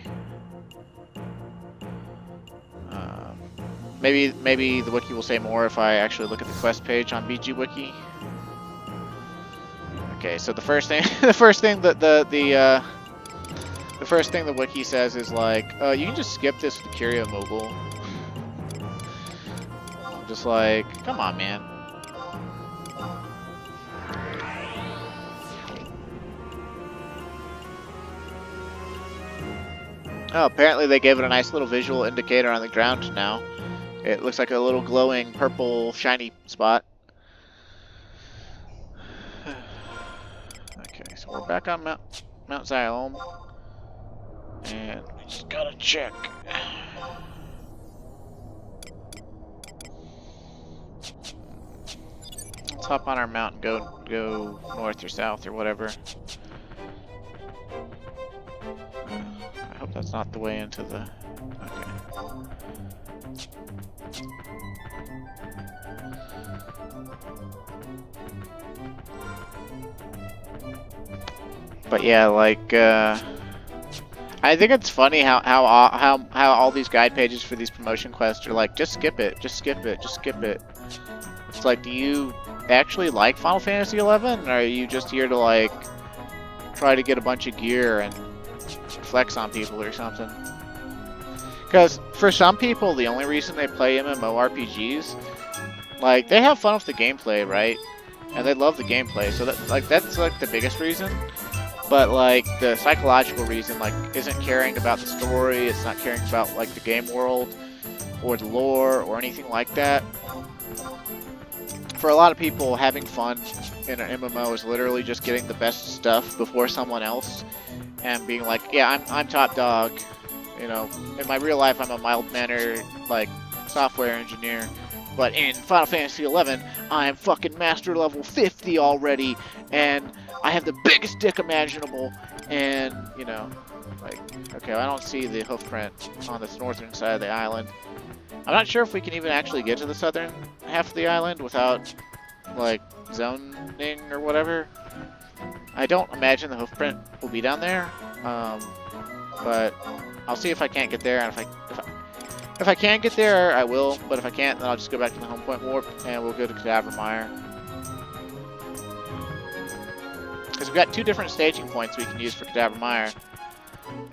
Maybe the wiki will say more if I actually look at the quest page on BG Wiki. Okay, so the first thing the first thing the wiki says is like, you can just skip this with the Curio Mogul. I'm just like, come on, man. Oh, apparently they gave it a nice little visual indicator on the ground now. It looks like a little glowing purple shiny spot. Okay, so we're back on Mount Xylome. And we just gotta check. Let's hop on our mount and go north or south or whatever. I hope that's not the way into the... Okay. But yeah, like, I think it's funny how all these guide pages for these promotion quests are like, just skip it, just skip it, just skip it. It's like, do you actually like Final Fantasy XI, or are you just here to, like, try to get a bunch of gear and flex on people or something? Because for some people, the only reason they play MMORPGs, like, they have fun with the gameplay, right? And they love the gameplay, so that's like the biggest reason. But, like, the psychological reason, like, isn't caring about the story, it's not caring about, like, the game world or the lore or anything like that. For a lot of people, having fun in an MMO is literally just getting the best stuff before someone else and being like, yeah, I'm top dog. You know, in my real life, I'm a mild-mannered, like, software engineer. But in Final Fantasy XI, I'm fucking master level 50 already, and I have the biggest dick imaginable, and, you know, like, okay, I don't see the hoofprint on this northern side of the island. I'm not sure if we can even actually get to the southern half of the island without, like, zoning or whatever. I don't imagine the hoofprint will be down there, but I'll see if I can't get there, and if I can get there, I will, but if I can't, then I'll just go back to the home point warp, and we'll go to Cadaver Mire. Because we've got 2 different staging points we can use for Cadaver Mire,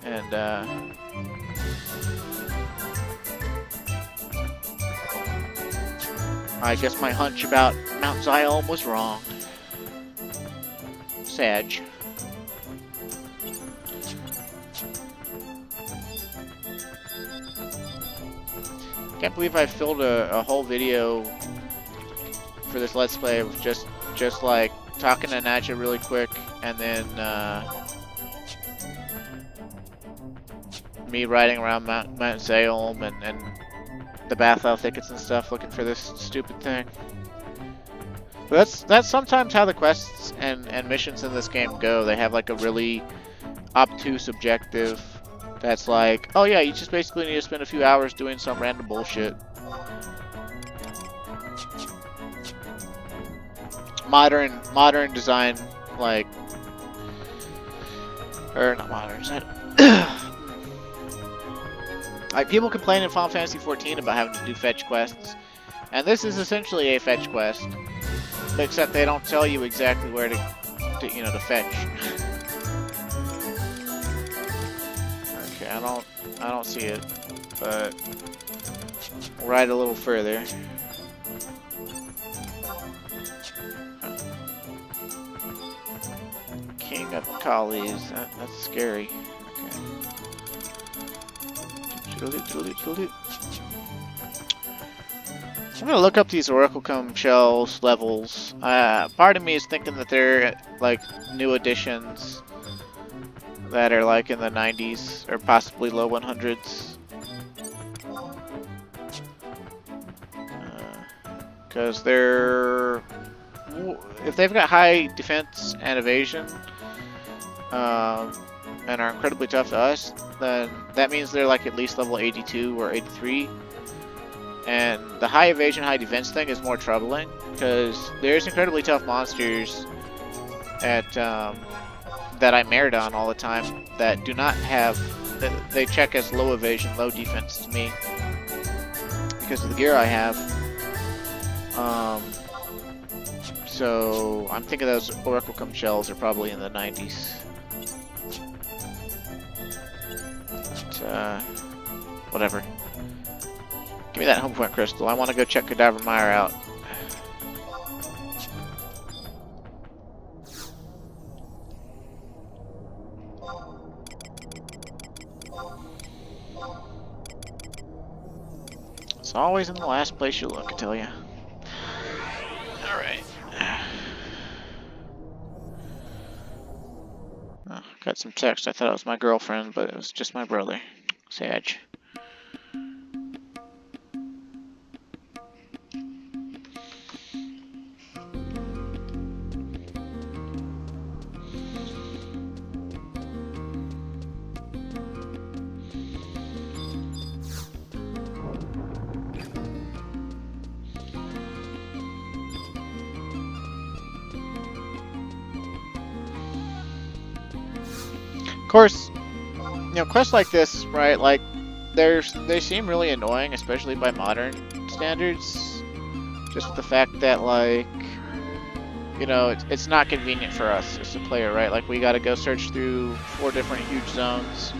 and, I guess my hunch about Mount Zion was wrong. Sag. Can't believe I filled a whole video for this Let's Play of just like talking to Nadja really quick, and then me riding around Mount Salem and the Bathhouse thickets and stuff looking for this stupid thing. But that's sometimes how the quests and missions in this game go. They have like a really obtuse objective that's like, oh yeah, you just basically need to spend a few hours doing some random bullshit. Modern design, like, or not modern design. Like, people complain in Final Fantasy XIV about having to do fetch quests, and this is essentially a fetch quest, except they don't tell you exactly where to fetch. Okay, I don't see it, but we'll ride a little further. King of Collies, that's scary. Okay. I'm gonna look up these Oraclecum shells levels. Part of me is thinking that they're like new additions that are like in the 90s or possibly low 100s. Because they're, if they've got high defense and evasion, and are incredibly tough to us, then that means they're like at least level 82 or 83. And the high evasion, high defense thing is more troubling, because there's incredibly tough monsters at that I merit on all the time that do not have, they check as low evasion, low defense to me because of the gear I have. So I'm thinking those Oraclecum shells are probably in the 90s. But, whatever. Give me that home point crystal. I want to go check Cadaver Mire out. It's always in the last place you look, I tell you. Alright. Oh, got some text. I thought it was my girlfriend, but it was just my brother. Sag. Of course, you know, quests like this, right, like, they seem really annoying, especially by modern standards, just with the fact that, like, you know, it's not convenient for us as a player, right? Like, we gotta go search through 4 different huge zones,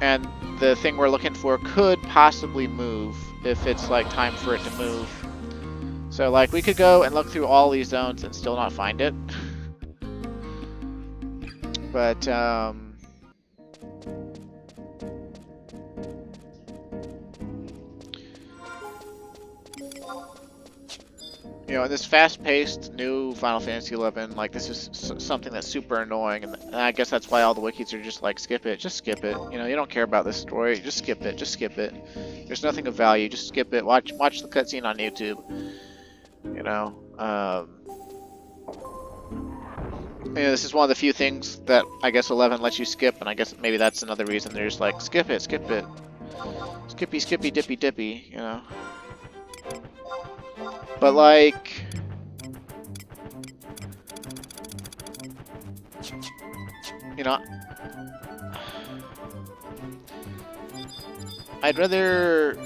and the thing we're looking for could possibly move if it's, like, time for it to move. So, like, we could go and look through all these zones and still not find it. But, you know, in this fast-paced new Final Fantasy XI, like, this is something that's super annoying, and I guess that's why all the wikis are just like, skip it, just skip it. You know, you don't care about this story, just skip it, just skip it. There's nothing of value, just skip it. Watch the cutscene on YouTube. You know, you know, this is one of the few things that I guess 11 lets you skip, and I guess maybe that's another reason they're just like, skip it, skip it. Skippy, skippy, dippy, dippy, you know. But, like, you know, I'd rather,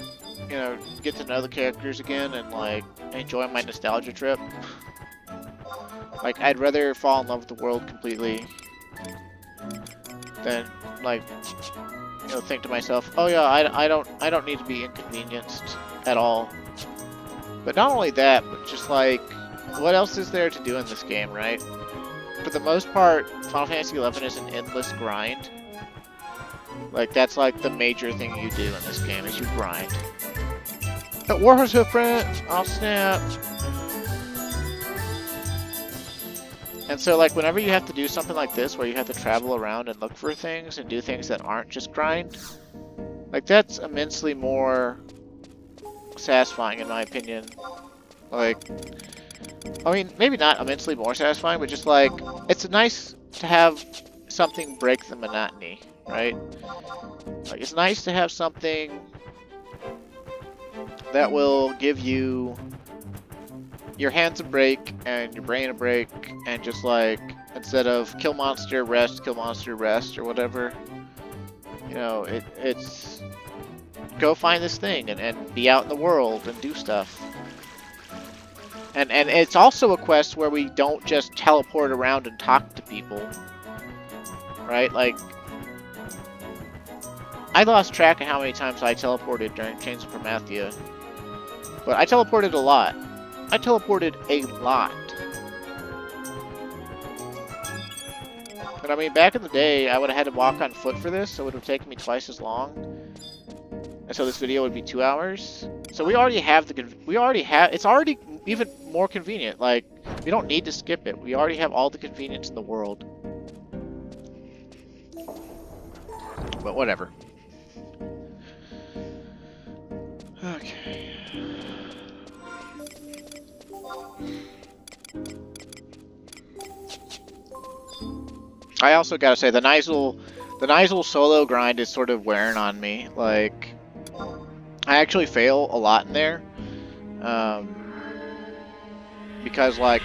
you know, get to know the characters again and, like, enjoy my nostalgia trip. Like, I'd rather fall in love with the world completely than, like, you know, think to myself, oh yeah, I don't need to be inconvenienced at all. But not only that, but just like, what else is there to do in this game, right? For the most part, Final Fantasy XI is an endless grind. Like, that's like the major thing you do in this game, is you grind. Warhorse Hoofprint, I'll snap. And so, like, whenever you have to do something like this, where you have to travel around and look for things and do things that aren't just grind, like, that's immensely more satisfying, in my opinion. Like, I mean, maybe not immensely more satisfying, but just like, it's nice to have something break the monotony, right? Like, it's nice to have something that will give you your hands a break and your brain a break, and just like, instead of kill monster, rest, or whatever, you know, it's go find this thing and be out in the world and do stuff. And it's also a quest where we don't just teleport around and talk to people, right? Like, I lost track of how many times I teleported during Chains of Promathia, but I teleported a lot. I teleported a lot. But I mean, back in the day, I would have had to walk on foot for this, so it would have taken me twice as long. And so this video would be 2 hours. So we already have it's already even more convenient. Like, we don't need to skip it. We already have all the convenience in the world. But whatever. Okay. I also gotta say, the Nigel solo grind is sort of wearing on me. Like, I actually fail a lot in there. Because, like,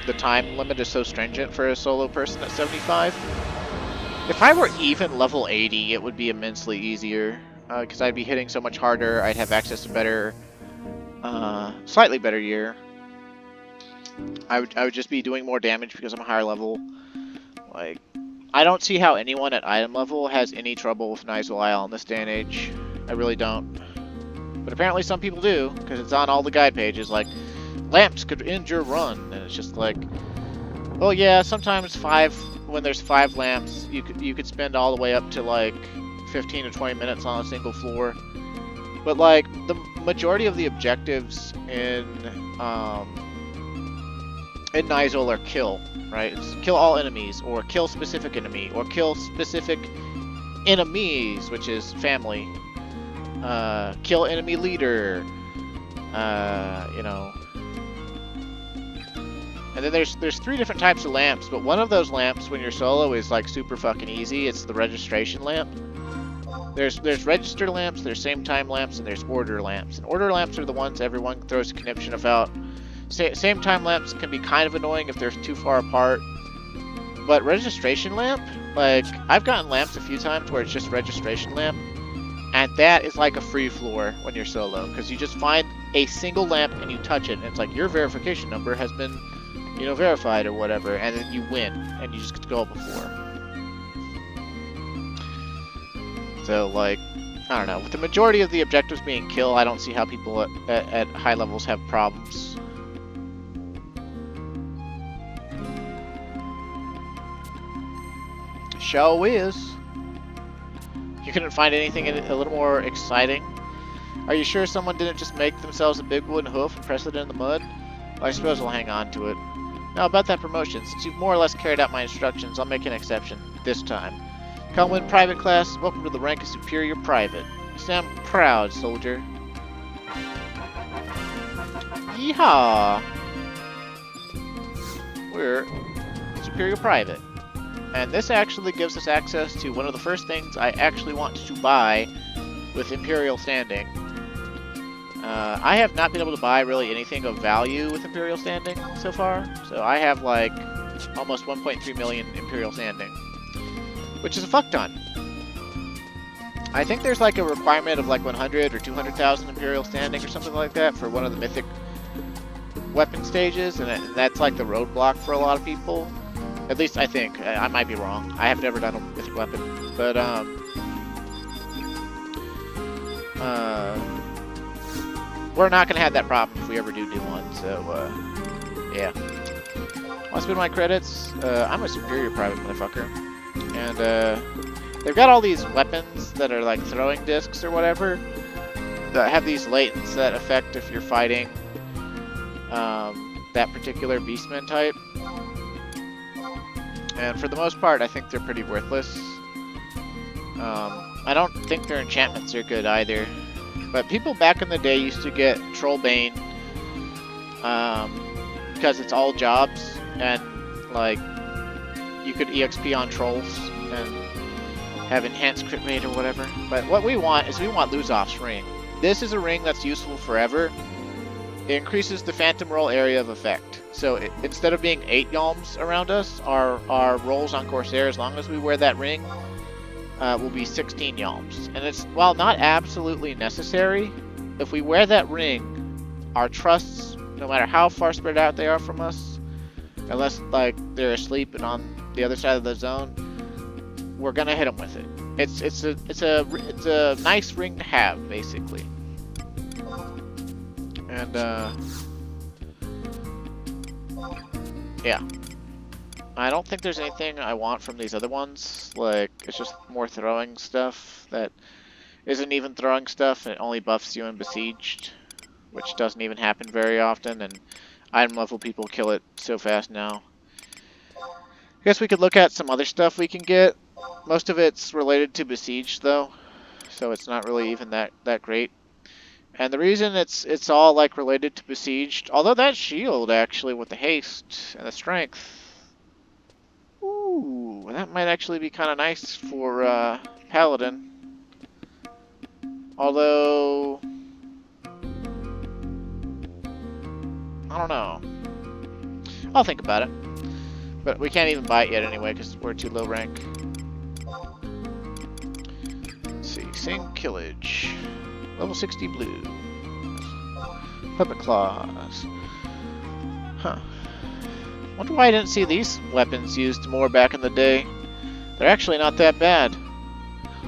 the time limit is so stringent for a solo person at 75. If I were even level 80, it would be immensely easier. Because I'd be hitting so much harder, I'd have access to better, slightly better gear. I would just be doing more damage because I'm a higher level. Like, I don't see how anyone at item level has any trouble with Nigel Isle in this day and age. I really don't. But apparently some people do, because it's on all the guide pages, like, lamps could end your run, and it's just like, well, yeah, sometimes when there's 5 lamps, you could spend all the way up to like 15 to 20 minutes on a single floor. But like, the majority of the objectives in Nigel are kill, right? It's kill all enemies, or kill specific enemy, or kill specific enemies, which is family. Kill enemy leader, you know. And then there's 3 different types of lamps, but one of those lamps when you're solo is like super fucking easy. It's the registration lamp. There's register lamps, there's same time lamps, and there's order lamps. And order lamps are the ones everyone throws a conniption about. Same time lamps can be kind of annoying if they're too far apart. But registration lamp, like, I've gotten lamps a few times where it's just registration lamp, and that is like a free floor when you're solo, because you just find a single lamp and you touch it, and it's like, your verification number has been, you know, verified or whatever, and then you win, and you just get to go before. So, like, I don't know. With the majority of the objectives being kill, I don't see how people at high levels have problems. Show is. You couldn't find anything a little more exciting? Are you sure someone didn't just make themselves a big wooden hoof and press it in the mud? Well, I suppose I'll hang on to it. Now, about that promotion, since you've more or less carried out my instructions, I'll make an exception. This time. Come win private class, welcome to the rank of Superior Private. You sound proud, soldier. Yeehaw! We're Superior Private. And this actually gives us access to one of the first things I actually want to buy with Imperial standing. I have not been able to buy really anything of value with Imperial standing so far. So I have like almost 1.3 million Imperial standing, which is a fuck ton. I think there's like a requirement of like 100 or 200,000 Imperial standing or something like that for one of the mythic weapon stages, and that's like the roadblock for a lot of people. At least I think. I might be wrong. I have never done a mythic weapon, but we're not going to have that problem if we ever do one, so, yeah. Want to spend my credits? I'm a superior private motherfucker. And, they've got all these weapons that are like throwing discs or whatever that have these latents that affect if you're fighting, that particular beastman type. And for the most part, I think they're pretty worthless. I don't think their enchantments are good either. But people back in the day used to get Trollbane because it's all jobs, and like you could EXP on trolls and have enhanced crit rate or whatever. But what we want is we want Luzov's ring. This is a ring that's useful forever. It increases the phantom roll area of effect. So instead of being 8 yalms around us, our rolls on Corsair, as long as we wear that ring, will be 16 yalms. And it's, while not absolutely necessary, if we wear that ring, our trusts, no matter how far spread out they are from us, unless like they're asleep and on the other side of the zone, we're gonna hit them with it. It's a nice ring to have, basically. And yeah. I don't think there's anything I want from these other ones. Like, it's just more throwing stuff that isn't even throwing stuff, and it only buffs you in Besieged, which doesn't even happen very often, and item level people kill it so fast now. I guess we could look at some other stuff we can get. Most of it's related to Besieged, though, so it's not really even that great. And the reason it's all like related to Besieged, although that shield actually with the haste and the strength, ooh, that might actually be kind of nice for Paladin. Although, I don't know. I'll think about it. But we can't even buy it yet anyway because we're too low rank. Let's see, sing Killage. Level 60 blue. Puppet Claws. Huh. Wonder why I didn't see these weapons used more back in the day. They're actually not that bad.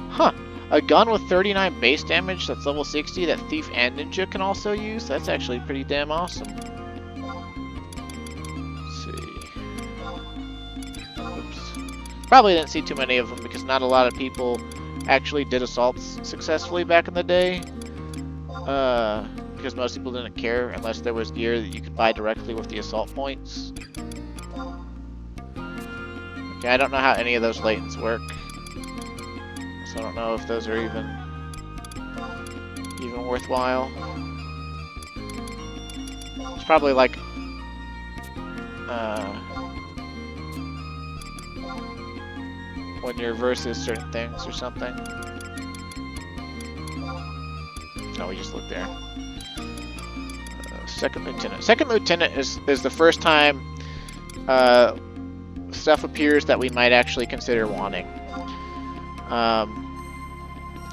Huh. A gun with 39 base damage that's level 60 that Thief and Ninja can also use? That's actually pretty damn awesome. Let's see. Oops. Probably didn't see too many of them because not a lot of people actually did assaults successfully back in the day. Because most people didn't care unless there was gear that you could buy directly with the assault points. Okay, I don't know how any of those latents work. So I don't know if those are even worthwhile. It's probably like when you're versus certain things or something. No, we just looked there. Second Lieutenant. Second Lieutenant is the first time stuff appears that we might actually consider wanting.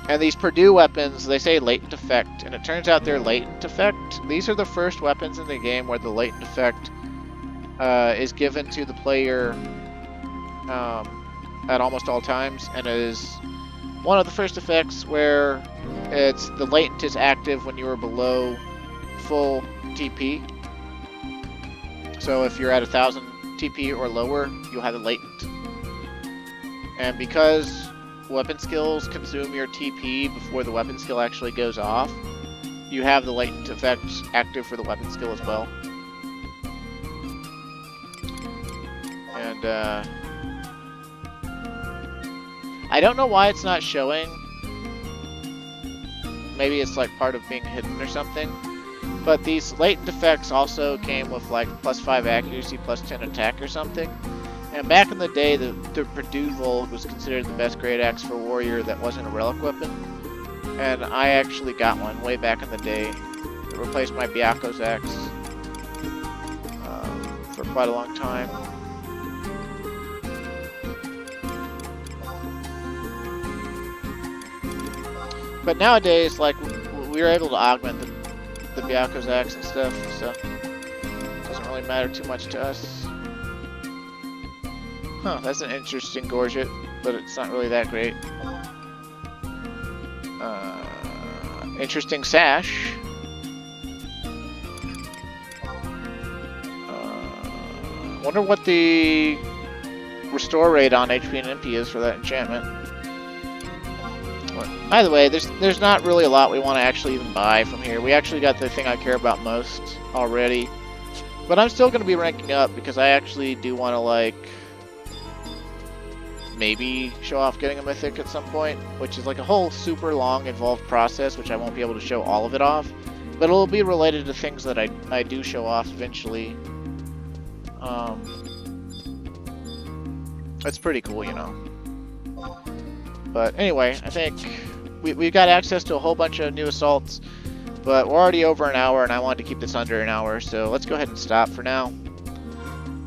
And these Purdue weapons, they say latent effect, and it turns out they're latent effect. These are the first weapons in the game where the latent effect is given to the player at almost all times, and it is one of the first effects where the latent is active when you are below full TP. So if you're at 1000 TP or lower, you'll have the latent. And because weapon skills consume your TP before the weapon skill actually goes off, you have the latent effect active for the weapon skill as well. And I don't know why it's not showing. Maybe it's like part of being hidden or something. But these latent effects also came with like +5 accuracy, +10 attack or something. And back in the day, the Purdue Vold was considered the best great axe for warrior that wasn't a relic weapon. And I actually got one way back in the day. It replaced my Byako's axe for quite a long time. But nowadays, like, we were able to augment the Byako's axe and stuff, so it doesn't really matter too much to us. Huh, that's an interesting gorget, but it's not really that great. Interesting sash. Wonder what the restore rate on HP and MP is for that enchantment. By the way, there's not really a lot we want to actually even buy from here. We actually got the thing I care about most already. But I'm still going to be ranking up because I actually do want to, like, maybe show off getting a mythic at some point, which is like a whole super long involved process, which I won't be able to show all of it off. But it'll be related to things that I do show off eventually. It's pretty cool, you know. But anyway, I think we've got access to a whole bunch of new assaults, but we're already over an hour, and I wanted to keep this under an hour, so let's go ahead and stop for now.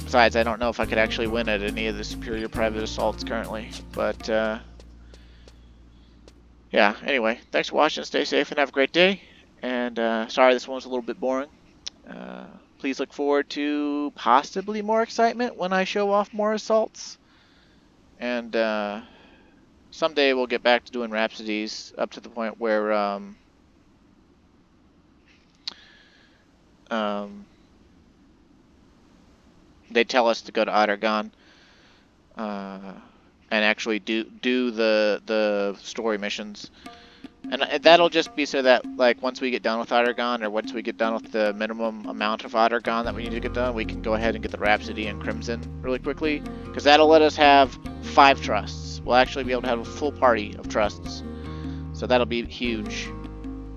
Besides, I don't know if I could actually win at any of the superior private assaults currently, but yeah, anyway, thanks for watching, stay safe, and have a great day, and sorry this one was a little bit boring. Please look forward to possibly more excitement when I show off more assaults, and someday we'll get back to doing Rhapsodies up to the point where they tell us to go to Adargon and actually do the story missions. And that'll just be so that, like, once we get done with Adargon, or once we get done with the minimum amount of Adargon that we need to get done, we can go ahead and get the Rhapsody and Crimson really quickly, because that'll let us have 5 trusts. We'll actually be able to have a full party of trusts, so that'll be huge.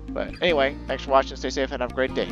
But anyway, thanks for watching, stay safe, and have a great day.